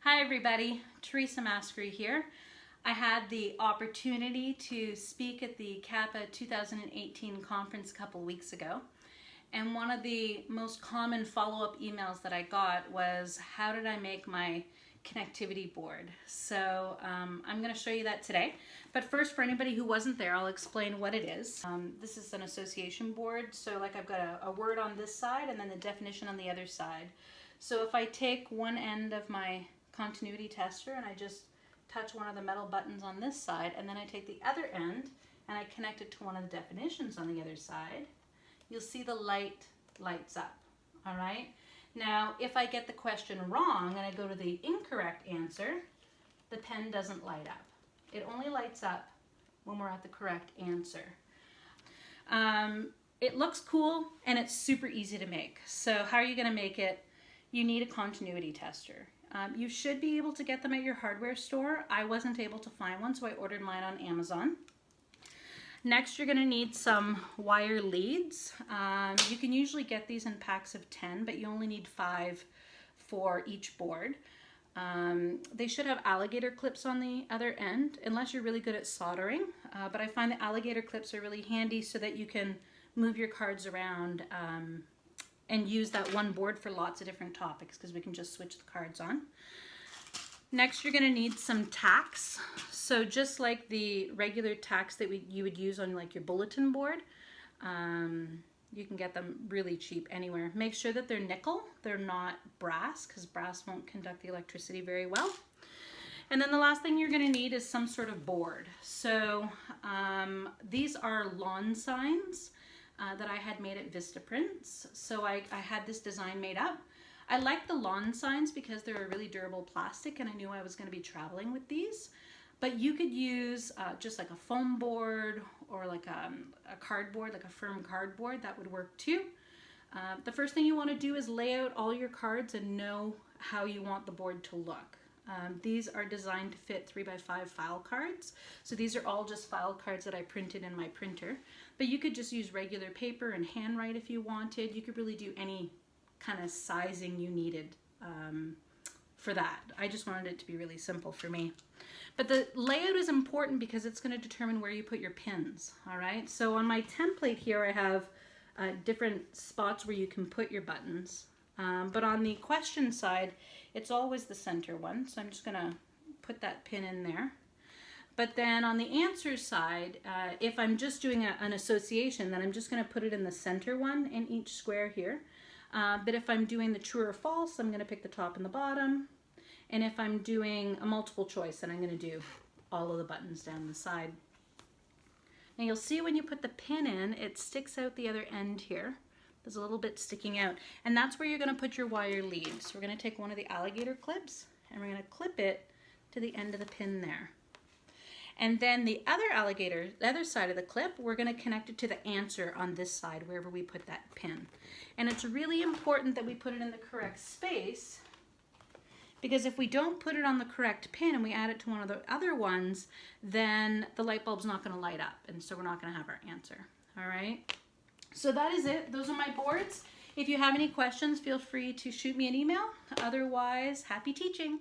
Hi everybody, Teresa Maskery here. I had the opportunity to speak at the CAPA 2018 conference a couple weeks ago, and one of the most common follow-up emails that I got was, how did I make my connectivity board? So I'm going to show you that today. But first, for anybody who wasn't there, I'll explain what it is. This is an association board, so like I've got a word on this side and then the definition on the other side. So if I take one end of my continuity tester and I just touch one of the metal buttons on this side, and then I take the other end and I connect it to one of the definitions on the other side, you'll see the light lights up. All right. Now, if I get the question wrong and I go to the incorrect answer, the pen doesn't light up. It only lights up when we're at the correct answer. It looks cool and it's super easy to make. So how are you going to make it? You need a continuity tester. You should be able to get them at your hardware store. I wasn't able to find one, so I ordered mine on Amazon. Next, you're going to need some wire leads. You can usually get these in packs of 10, but you only need 5 for each board. They should have alligator clips on the other end, unless you're really good at soldering. But I find the alligator clips are really handy so that you can move your cards around and use that one board for lots of different topics, because we can just switch the cards on. Next, you're going to need some tacks. So just like the regular tacks that you would use on like your bulletin board, you can get them really cheap anywhere. Make sure that they're nickel, they're not brass, because brass won't conduct the electricity very well. And then the last thing you're going to need is some sort of board. So these are lawn signs that I had made at Vistaprints. So I had this design made up. I like the lawn signs because they're a really durable plastic, and I knew I was going to be traveling with these. But you could use just like a foam board or like a cardboard, like a firm cardboard. That would work too. The first thing you want to do is lay out all your cards and know how you want the board to look. These are designed to fit 3x5 file cards. So these are all just file cards that I printed in my printer. But you could just use regular paper and handwrite if you wanted. You could really do any kind of sizing you needed for that. I just wanted it to be really simple for me. But the layout is important because it's going to determine where you put your pins. All right. So on my template here, I have different spots where you can put your buttons. But on the question side, it's always the center one. So I'm just going to put that pin in there. But then on the answer side, if I'm just doing an association, then I'm just going to put it in the center one in each square here. But if I'm doing the true or false, I'm going to pick the top and the bottom. And if I'm doing a multiple choice, then I'm going to do all of the buttons down the side. Now you'll see when you put the pin in, it sticks out the other end here. There's a little bit sticking out. And that's where you're going to put your wire lead. So we're going to take one of the alligator clips and we're going to clip it to the end of the pin there. And then the other side of the clip, we're going to connect it to the answer on this side, wherever we put that pin. And it's really important that we put it in the correct space, because if we don't put it on the correct pin and we add it to one of the other ones, then the light bulb's not going to light up, and so we're not going to have our answer. All right? So that is it. Those are my boards. If you have any questions, feel free to shoot me an email. Otherwise, happy teaching.